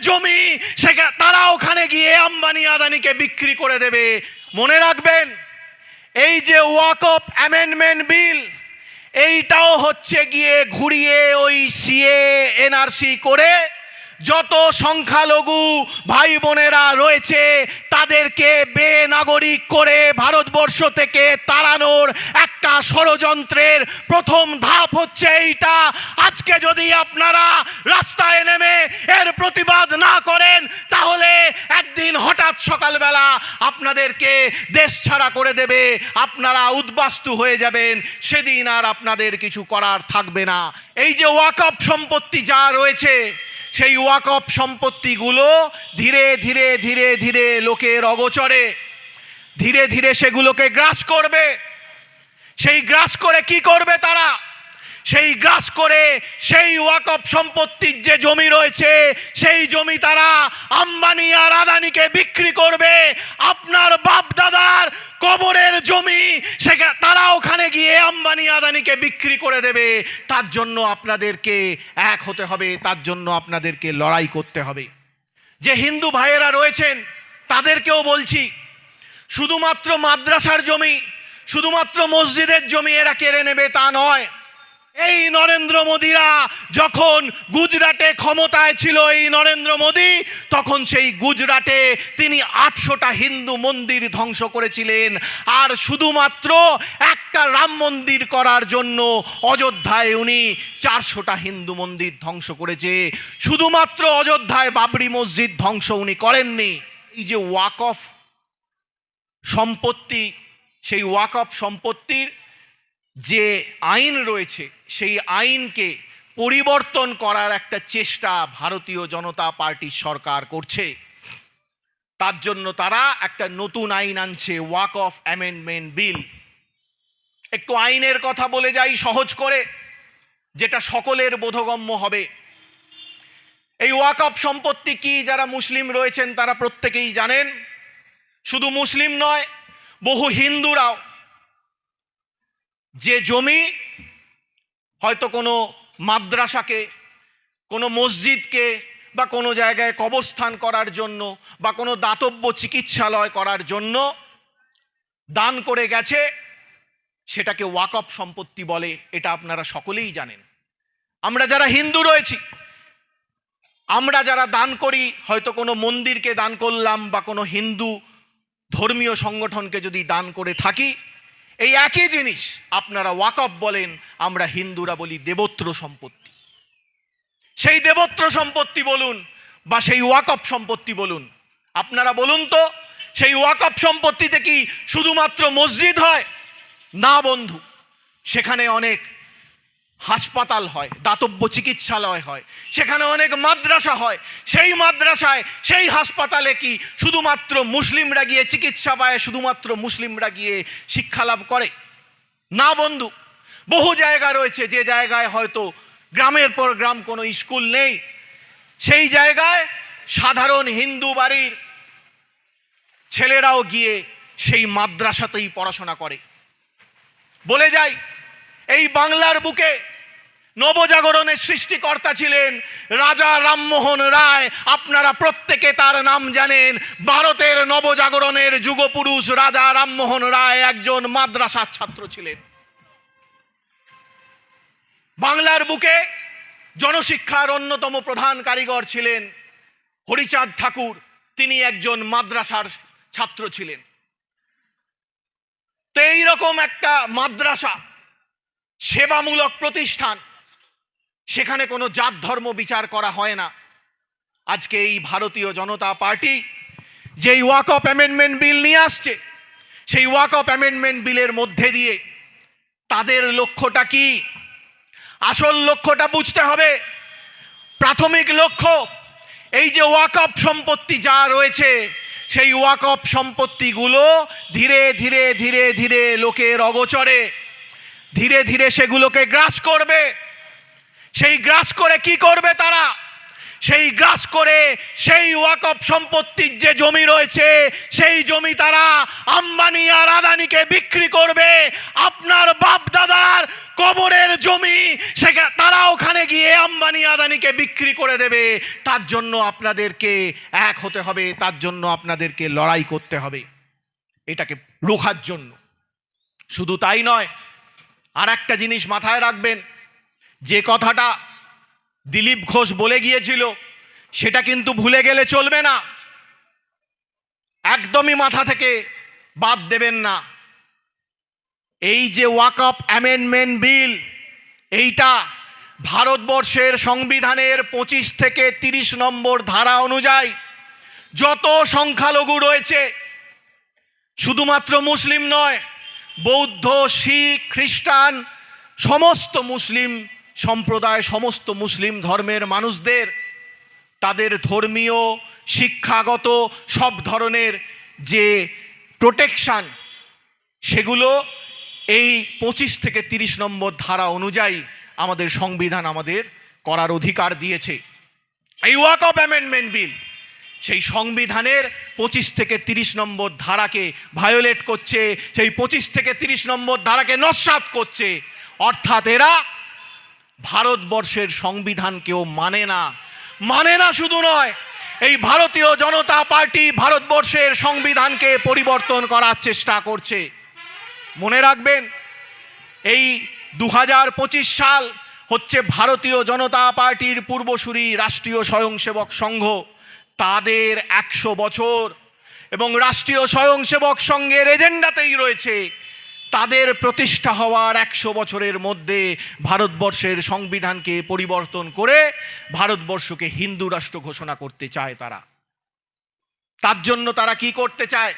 জমি তারা ওখানে গিয়ে আম্বানি আদানিকে বিক্রি করে দেবে। মনে রাখবেন, এই যে ওয়াকফ অ্যামেন্ডমেন্ট বিল, এইটাও হচ্ছে গিয়ে ঘুরিয়ে ওই সিএ এনআরসি করে যত সংখ্যালঘু ভাই বোনেরা রয়েছে তাদেরকে বেনাগরিক করে ভারতবর্ষ থেকে তাড়ানোর একটা ষড়যন্ত্রের প্রথম ধাপ হচ্ছে এইটা। আজকে যদি আপনারা রাস্তায় নেমে এর প্রতিবাদ না করেন, তাহলে একদিন হঠাৎ সকালবেলা আপনাদেরকে দেশ ছাড়া করে দেবে, আপনারা উদ্বাস্তু হয়ে যাবেন, সেদিন আর আপনাদের কিছু করার থাকবে না। এই যে ওয়াকফ সম্পত্তি যা রয়েছে, সেই ওয়াকফ সম্পত্তিগুলো ধীরে ধীরে ধীরে ধীরে লোকের অগোচরে ধীরে ধীরে সেগুলোকে গ্রাস করবে। সেই গ্রাস করে কি করবে তারা? সেই গ্রাস করে সেই ওয়াকফ সম্পত্তির যে জমি রয়েছে, সেই জমি তারা আম্বানি আর আদানিকে বিক্রি করবে। আপনার বাপ দাদার কবরের জমি তারা ওখানে গিয়ে আম্বানি আদানিকে বিক্রি করে দেবে। তার জন্য আপনাদেরকে এক হতে হবে, তার জন্য আপনাদেরকে লড়াই করতে হবে। যে হিন্দু ভাইয়েরা রয়েছেন তাদেরকেও বলছি, শুধুমাত্র মাদ্রাসার জমি, শুধুমাত্র মসজিদের জমি এরা কেড়ে নেবে তা নয়। এই নরেন্দ্র মোদিরা যখন গুজরাটে ক্ষমতায় ছিল, এই নরেন্দ্র মোদি, তখন সেই গুজরাটে তিনি 800টা হিন্দু মন্দির ধ্বংস করেছিলেন। আর শুধুমাত্র একটা রাম মন্দির করার জন্য অযোধ্যায় উনি 400টা হিন্দু মন্দির ধ্বংস করেছে। শুধুমাত্র অযোধ্যায় বাবরি মসজিদ ধ্বংস উনি করেননি। এই যে ওয়াকফ সম্পত্তি, সেই ওয়াকফ সম্পত্তির যে আইন রয়েছে, সেই আইনকে পরিবর্তন করার একটা চেষ্টা ভারতীয় জনতা পার্টির সরকার করছে। তার জন্য তারা একটা নতুন আইন আনছে, ওয়াকফ অ্যামেন্ডমেন্ট বিল। একটু আইনের কথা বলে যাই সহজ করে, যেটা সকলের বোধগম্য হবে। এই ওয়াকফ সম্পত্তি কি, যারা মুসলিম রয়েছেন তারা প্রত্যেকেই জানেন। শুধু মুসলিম নয়, বহু হিন্দুরাও যে জমি হয়তো কোনো মাদ্রাসাকে, কোনো মসজিদকে বা কোনো জায়গায় কবরস্থান করার জন্য বা কোনো দাতব্য চিকিৎসালয় করার জন্য দান করে গেছে, সেটাকে ওয়াকফ সম্পত্তি বলে। এটা আপনারা সকলেই জানেন। আমরা যারা হিন্দু রয়েছি, আমরা যারা দান করি, হয়তো কোনো মন্দিরকে দান করলাম বা কোনো হিন্দু ধর্মীয় সংগঠনকে যদি দান করে থাকি, এই একই জিনিস আপনারা ওয়াকফ বলেন, আমরা হিন্দুরা বলি দেবোত্র সম্পত্তি। সেই দেবোত্র সম্পত্তি বলুন বা সেই ওয়াকফ সম্পত্তি বলুন, আপনারা বলুন তো, সেই ওয়াকফ সম্পত্তিতে কি শুধুমাত্র মসজিদ হয়? না বন্ধু, সেখানে অনেক হাসপাতাল হয়, দাতব্য চিকিৎসালয় হয়, সেখানে অনেক মাদ্রাসা হয়। সেই মাদ্রাসায়, সেই হাসপাতালে কি শুধুমাত্র মুসলিমরা গিয়ে চিকিৎসা পায়, শুধুমাত্র মুসলিমরা গিয়ে শিক্ষা লাভ করে? না বন্ধু, বহু জায়গা রয়েছে যে জায়গায় হয়তো গ্রামের পর গ্রাম কোনো স্কুল নেই, সেই জায়গায় সাধারণ হিন্দু বাড়ির ছেলেরাও গিয়ে সেই মাদ্রাসাতেই পড়াশোনা করে। বলে যাই, এই বাংলার বুকে নবজাগরণের সৃষ্টিকর্তা ছিলেন রাজা রামমোহন রায়। আপনারা প্রত্যেকে তার নাম জানেন। ভারতের নবজাগরণের যুগপুরুষ রাজা রামমোহন রায় একজন মাদ্রাসার ছাত্র ছিলেন। বাংলার বুকে জনশিক্ষার অন্যতম প্রধান কারিগর ছিলেন হরিচাঁদ ঠাকুর, তিনি একজন মাদ্রাসার ছাত্র ছিলেন। তো এইরকম একটা মাদ্রাসা, সেবামূলক প্রতিষ্ঠান, সেখানে কোনো জাত ধর্ম বিচার করা হয় না। আজকে এই ভারতীয় জনতা পার্টি যেই ওয়াকফ অ্যামেন্ডমেন্ট বিল নিয়ে আসছে, সেই ওয়াকফ অ্যামেন্ডমেন্ট বিলের মধ্যে দিয়ে তাদের লক্ষ্যটা কি? আসল লক্ষ্যটা বুঝতে হবে। প্রাথমিক লক্ষ্য, এই যে ওয়াকফ সম্পত্তি যা রয়েছে, সেই ওয়াকফ সম্পত্তিগুলো ধীরে ধীরে ধীরে ধীরে লোকের অগোচরে ধীরে ধীরে সেগুলোকে গ্রাস করবে। সেই গ্রাস করে কি করবে তারা? সেই গ্রাস করে সেই ওয়াকফ সম্পত্তির যে জমি রয়েছে সেই জমি তারা আম্বানি আর আদানিকে বিক্রি করবে। আপনার বাপ দাদার কবরের জমি সেখানে তারা ওখানে গিয়ে আম্বানি আদানিকে বিক্রি করে দেবে। তার জন্য আপনাদেরকে এক হতে হবে, তার জন্য আপনাদেরকে লড়াই করতে হবে এটাকে রোখার জন্য। শুধু তাই নয়, আর একটা জিনিস মাথায় রাখবেন, যে কথাটা দিলীপ ঘোষ বলে গিয়েছিল সেটা কিন্তু ভুলে গেলে চলবে না, একদমই মাথা থেকে বাদ দেবেন না। এই যে ওয়াকফ অ্যামেন্ডমেন্ট বিল, এইটা ভারতবর্ষের সংবিধানের 25 থেকে 30 নম্বর ধারা অনুযায়ী যত সংখ্যালঘু রয়েছে, শুধুমাত্র মুসলিম নয়, বৌদ্ধ, শিখ, খ্রিস্টান, সমস্ত মুসলিম সম্প্রদায়, সমস্ত মুসলিম ধর্মের মানুষদের তাদের ধর্মীয়, শিক্ষাগত সব ধরনের যে প্রোটেকশান, সেগুলো এই 25 থেকে 30 নম্বর ধারা অনুযায়ী আমাদের সংবিধান আমাদের করার অধিকার দিয়েছে। এই ওয়াকফ অ্যামেন্ডমেন্ট বিল সেই সংবিধানের 25 থেকে 30 নম্বর ধারাকে ভায়োলেট করছে, সেই 25 থেকে 30 নম্বর ধারাকে নস্যাৎ করছে। অর্থাৎ এরা ভারতবর্ষের সংবিধানকেও মানে না। শুধু নয়, এই ভারতীয় জনতা পার্টি ভারতবর্ষের সংবিধানকে পরিবর্তন করার চেষ্টা করছে। মনে রাখবেন, এই 2025 সাল হচ্ছে ভারতীয় জনতা পার্টির পূর্বসূরি রাষ্ট্রীয় স্বয়ংসেবক সংঘ, তাদের 100 বছর, এবং রাষ্ট্রীয় স্বয়ংসেবক সংঘের এজেন্ডাতেই রয়েছে তাদের প্রতিষ্ঠা হওয়ার 100 বছরের মধ্যে ভারতবর্ষের সংবিধানকে পরিবর্তন করে ভারতবর্ষকে হিন্দু রাষ্ট্র ঘোষণা করতে চায় তারা। তার জন্য তারা কি করতে চায়?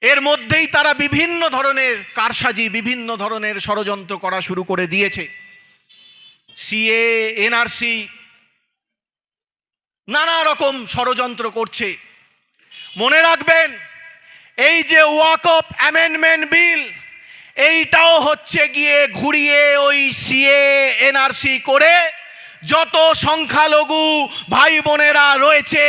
এর মধ্যেই তারা বিভিন্ন ধরনের কারসাজি, বিভিন্ন ধরনের ষড়যন্ত্র করা শুরু করে দিয়েছে। সিএ, এনআরসি, নানা রকম ষড়যন্ত্র করছে। মনে রাখবেন, এই যে ওয়াকফ অ্যামেন্ডমেন্ট বিল, এইটাও হচ্ছে গিয়ে ঘুরিয়ে ওই সিএ, এনআরসি করে যত সংখ্যালঘু ভাই বোনেরা রয়েছে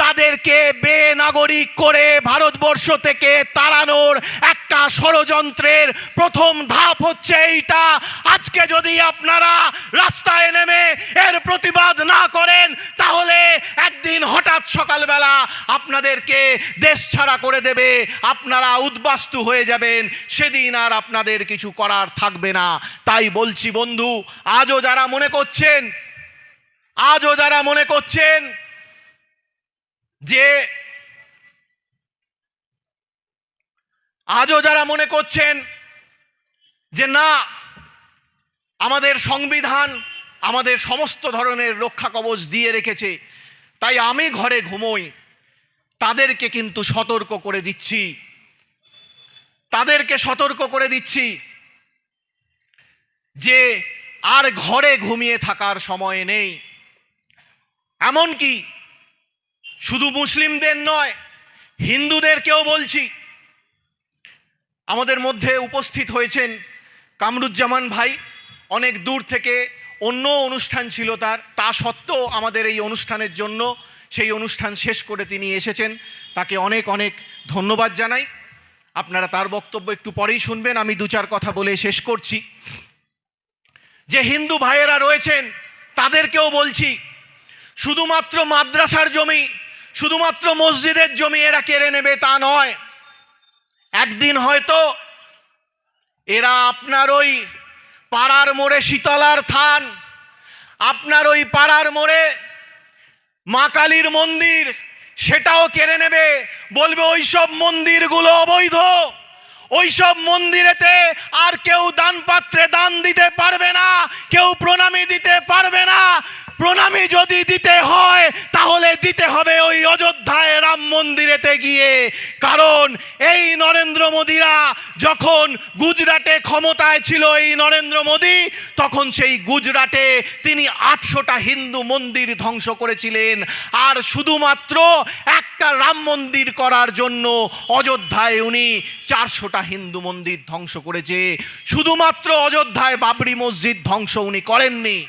তাদেরকে বেনাগরিক করে ভারতবর্ষ থেকে তাড়ানোর একটা ষড়যন্ত্রের প্রথম ধাপ হচ্ছে এইটা। আজকে যদি আপনারা রাস্তায় নেমে এর প্রতিবাদ না করেন, তাহলে একদিন হঠাৎ সকালবেলা আপনাদেরকে দেশ ছাড়া করে দেবে, আপনারা উদ্বাস্তু হয়ে যাবেন, সেদিন আর আপনাদের কিছু করার থাকবে না। তাই বলছি বন্ধু, আজও যারা মনে করছেন যে না, আমাদের সংবিধান আমাদের সমস্ত ধরনের রক্ষা কবচ দিয়ে রেখেছে, তাই আমি ঘরে ঘুমোই, তাদেরকে কিন্তু সতর্ক করে দিচ্ছি যে আর ঘরে ঘুমিয়ে থাকার সময় নেই। এমনকি শুধু মুসলিমদের নয়, হিন্দুদেরকেও বলছি। আমাদের মধ্যে উপস্থিত হয়েছেন কামরুজ্জামান ভাই, অনেক দূর থেকে, অন্য অনুষ্ঠান ছিল তা সত্ত্বেও আমাদের এই অনুষ্ঠানের জন্য, সেই অনুষ্ঠান শেষ করে তিনি এসেছেন, তাকে অনেক অনেক ধন্যবাদ জানাই। আপনারা তার বক্তব্য একটু পরেই শুনবেন, আমি 2-4 কথা বলে শেষ করছি। যে হিন্দু ভাইয়েরা রয়েছেন তাদেরকেও বলছি, শুধুমাত্র মাদ্রাসার জমি, শুধুমাত্র মসজিদের জমি এরা কেড়ে নেবে তা নয়। একদিন হয়তো এরা আপনার ওই পাড়ার মোড়ে শীতলার থান, আপনার ওই পাড়ার মোড়ে মা কালীর মন্দির, সেটাও কেড়ে নেবে, বলবে ওইসব মন্দিরগুলো অবৈধ, ওইসব মন্দিরেতে আর কেউ দান পাত্রে দান দিতে পারবে না, কেউ প্রণামী দিতে পারবে না। প্রণামী যদি দিতে হয় তাহলে দিতে হবে ওই অযোধ্যায় রাম মন্দিরেতে গিয়ে। কারণ এই নরেন্দ্র মোদিরা যখন গুজরাটে ক্ষমতায় ছিল, এই নরেন্দ্র মোদি, তখন সেই গুজরাটে তিনি 800টা হিন্দু মন্দির ধ্বংস করেছিলেন। আর শুধুমাত্র একটা রাম মন্দির করার জন্য অযোধ্যায় উনি 400টা হিন্দু মন্দির ধ্বংস করেছে। শুধুমাত্র অযোধ্যায় বাবরি মসজিদ ধ্বংস উনি করেননি।